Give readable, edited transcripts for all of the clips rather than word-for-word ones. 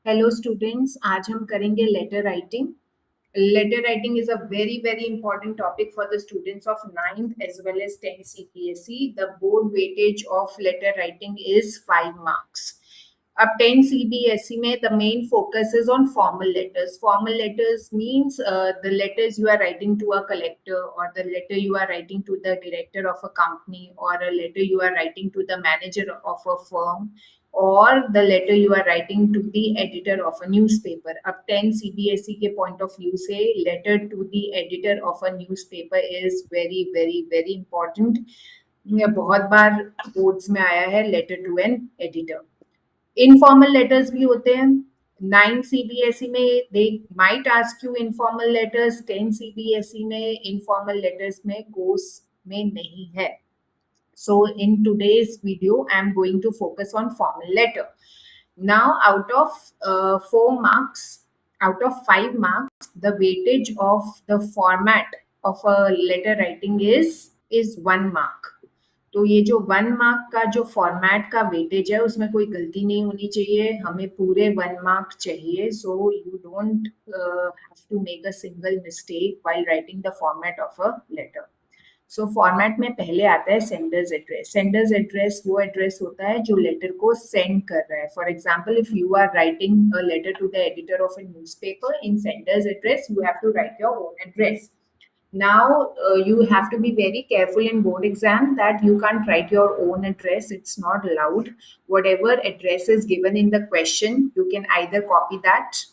Hello students, आज हम करेंगे letter writing. Letter writing is a very important topic for the students of 9th as well as 10th CBSE. The board weightage of letter writing is 5 marks. अब 10 CBSE में the main focus is on formal letters. Formal letters means the letters you are writing to a collector, or the letter you are writing to the director of a company, or a letter you are writing to the manager of a firm, or the letter you are writing to the editor of a newspaper. अब 10 CBSE के point of view से letter to the editor of a newspaper is very important. ये बहुत बार boards में आया है letter to an editor. Informal letters भी होते हैं. 9 CBSE में they might ask you informal letters. 10 CBSE में informal letters में course में नहीं है. So in today's video, I am going to focus on formal letter. Now, out of 4 marks, out of 5 marks, the weightage of the format of a letter writing is 1 mark. तो ये जो 1 mark का जो format का weightage है उसमें कोई गलती नहीं होनी चाहिए. हमें पूरे 1 मार्क चाहिए. So you don't have to make a single mistake while writing the format of a letter. So format में पहले आता है सेंडर्स एड्रेस. सेंडर्स एड्रेस वो एड्रेस होता है जो लेटर को सेंड कर रहा है. For example, if you are writing a letter to the editor of a newspaper, in sender's address you have to write your own address. Now you have to be very careful in board exam that you can't write your own address. It's not allowed. Whatever address is given in the question, you can either copy that,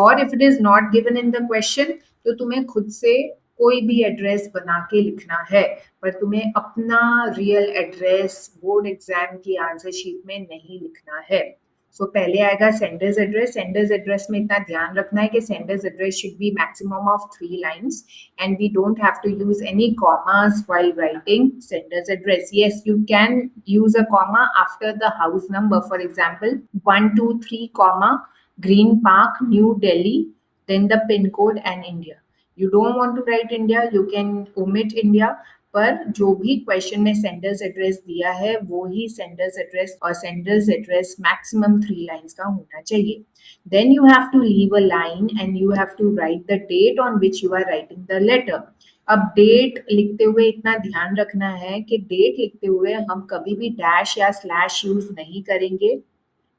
or if it is not given in the question, तो तुम्हें खुद से कोई भी address बना के लिखना है. पर तुम्हें अपना रियल एड्रेस बोर्ड एग्जाम की आंसर शीट में नहीं लिखना है. सो पहले आएगा सेंडर्स एड्रेस. सेंडर्स एड्रेस में इतना ध्यान रखना है कि sender's address should be maximum of 3 lines, and we don't have to use any commas while writing sender's address. Yes, you can use a comma after the house number. For example, 123 comma Green Park, New Delhi, then the pin code and India. You don't want to write India, you can omit India. पर जो भी question में sender's address दिया है वो ही sender's address, और sender's address maximum 3 lines का होना चाहिए. Then you have to leave a line and you have to write the date on which you are writing the letter. अब डेट लिखते हुए इतना ध्यान रखना है कि डेट लिखते हुए हम कभी भी डैश या स्लैश यूज नहीं करेंगे.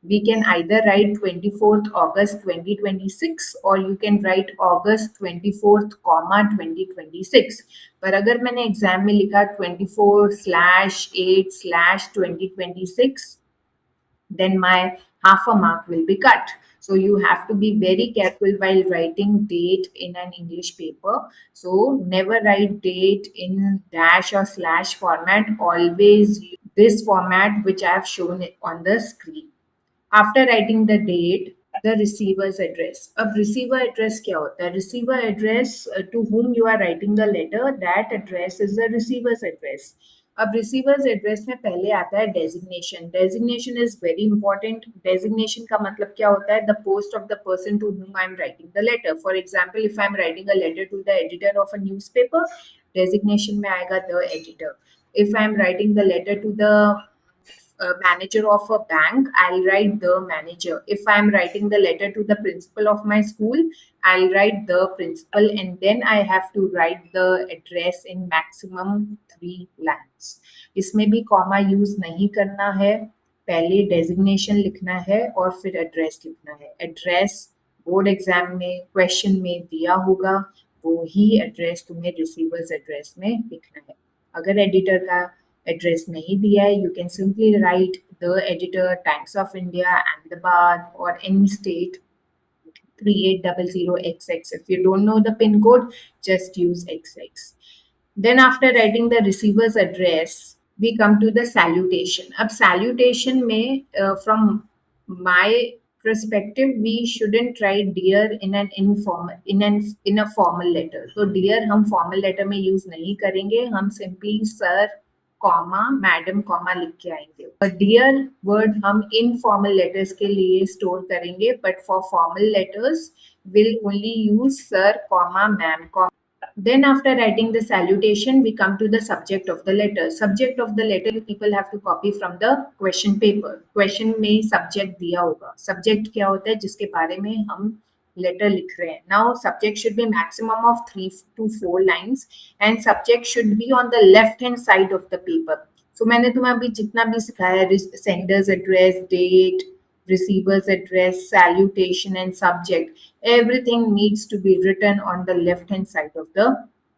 We can either write 24th August 2026 or you can write August 24th, 2026. पर अगर मैंने एग्जाम में लिखा 24/8/2026, then my half a mark will be cut. So you have to be very careful while writing date in an English paper. So never write date in dash or slash format. Always use this format which I have shown on the screen. After writing the date, the receiver's address. अब receiver address क्या होता है? Receiver address, to whom you are writing the letter, that address is the receiver's address. अब receiver's address में पहले आता है designation. Designation is very important. Designation का मतलब क्या होता है? The post of the person to whom I am writing the letter. For example, if I am writing a letter to the editor of a newspaper, designation में आएगा the editor. If I am writing the letter to the manager of a bank, I'll write the manager. If I'm writing the letter to the principal of my school, I'll write the principal, and then I have to write the address in maximum 3 lines. इसमें भी comma use नहीं करना है. पहले designation लिखना है और फिर एड्रेस लिखना है. एड्रेस बोर्ड एग्जाम में क्वेश्चन में दिया होगा, वो ही एड्रेस तुम्हें रिसीवर्स एड्रेस में लिखना है. अगर एडिटर का एड्रेस नहीं दिया है, you can simply write the editor, Times of India, Ahmedabad, or any state, 3800XX. If you don't know the pin code, just use XX. Then after writing the receiver's address, we come to the salutation. अब salutation में from my perspective, we shouldn't write dear in an informal in a formal letter. So dear हम formal letter में use नहीं करेंगे, हम simply sir, comma madam comma लिख के आएंगे. और डियर वर्ड हम इनफॉर्मल लेटर्स के लिए स्टोर करेंगे, but for formal letters will only use sir comma ma'am comma. Then after writing the salutation, we come to the subject of the letter. Subject of the letter people have to copy from the question paper. Question में subject दिया होगा. Subject क्या होता है जिसके बारे में हम letter लिख रहे हैं. Now subject should be maximum of 3 to 4 lines and subject should be on the left hand side of the paper. So मैंने तुम्हें अभी जितना भी सिखाया है, sender's address, date, receiver's address, salutation and subject, everything needs to be written on the left hand side of the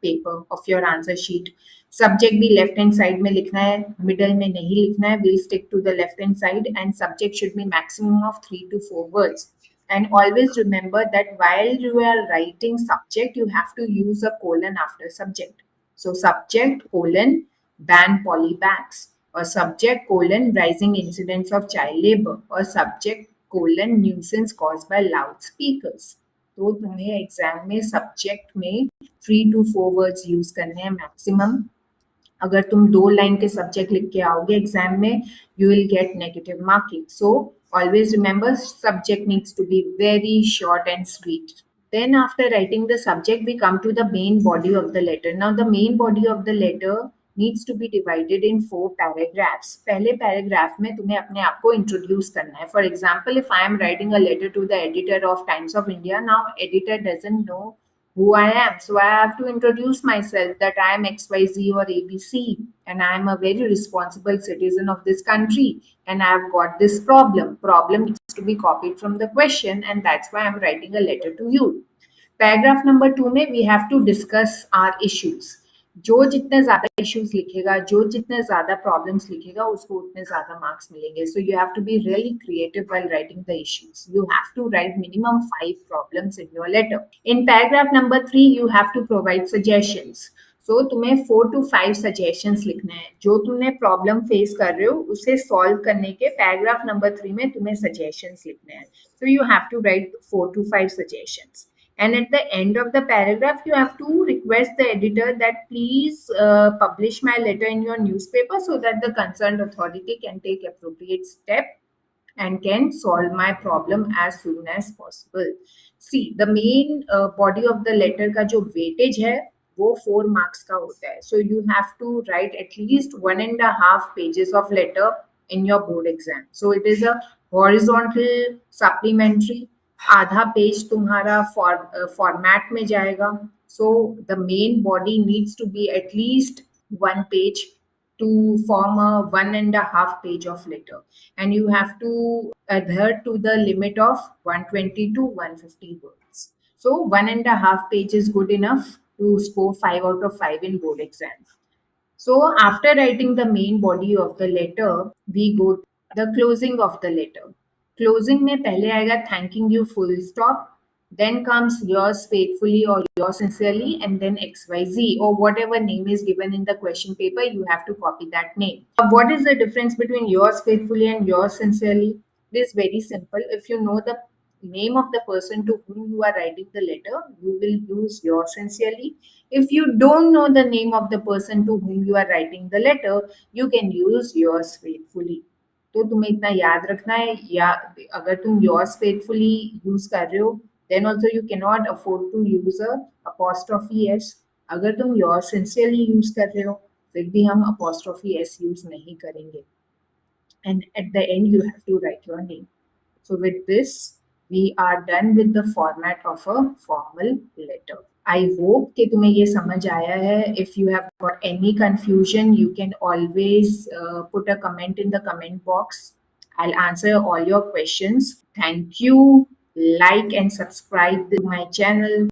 paper of your answer sheet. Subject भी left hand side में लिखना है, middle में नहीं लिखना है. We'll stick to the left hand side and subject should be maximum of 3 to 4 words. And always remember that while you are writing subject, you have to use a colon after subject. So subject colon ban polybags, or subject colon rising incidence of child labor, or subject colon nuisance caused by loudspeakers. तो तुम्हें exam में subject में 3 to 4 words use करने हैं maximum. अगर तुम 2 line के subject लिख के आओगे एग्जाम में, you will get negative marking. So always remember subject needs to be very short and sweet. Then after writing the subject, we come to the main body of the letter. Now the main body of the letter needs to be divided in 4 paragraphs. पहले paragraph में तुम्हें अपने आप को introduce करना है. For example, if I am writing a letter to the editor of Times of India, now editor doesn't know who I am. So I have to introduce myself that I am XYZ or ABC and I am a very responsible citizen of this country and I have got this problem. Problem needs to be copied from the question and that's why I am writing a letter to you. Paragraph number 2 में we have to discuss our issues. जो जितने ज्यादा issues लिखेगा, जो जितने ज्यादा problems लिखेगा, उसको उतने ज्यादा मार्क्स मिलेंगे. So you have to be really creative while writing the issues. You have to write minimum 5 problems in your letter. In paragraph number 3 you have to provide suggestions. So तुम्हें 4 to 5 suggestions लिखने हैं. जो तुमने problem face कर रहे हो उसे solve करने के पैराग्राफ नंबर 3 में तुम्हें सजेशंस लिखने हैं. So you have to write 4 to 5 suggestions. And at the end of the paragraph, you have to request the editor that please publish my letter in your newspaper so that the concerned authority can take appropriate step and can solve my problem as soon as possible. See, the main body of the letter का जो weightage है वो 4 marks का होता है. So you have to write at least 1.5 pages of letter in your board exam. So it is a horizontal supplementary. आधा page तुम्हारा format में जाएगा. So the main body needs to be at least 1 page to form a 1.5 page of letter, and you have to adhere to the limit of 120 to 150 words. So 1.5 page is good enough to score 5 out of 5 in board exam. So after writing the main body of the letter, we go to the closing of the letter. Closing में पहले आएगा thanking you full stop, then comes yours faithfully or yours sincerely, and then XYZ or whatever name is given in the question paper, you have to copy that name. What is the difference between yours faithfully and yours sincerely? It is very simple. If you know the name of the person to whom you are writing the letter, you will use yours sincerely. If you don't know the name of the person to whom you are writing the letter, you can use yours faithfully. तो तुम्हें इतना याद रखना है. या अगर तुम yours faithfully use कर रहे हो, then also you cannot afford to use a apostrophe s. अगर तुम yours sincerely यूज कर रहे हो, फिर भी हम apostrophe s यूज नहीं करेंगे. And at the end you have to write your name. So with this, we are done with the format of a formal letter. I hope कि तुम्हें ये समझ आया है. If you have got any confusion, you can always put a comment in the comment box. I'll answer all your questions. Thank you. Like and subscribe to my channel.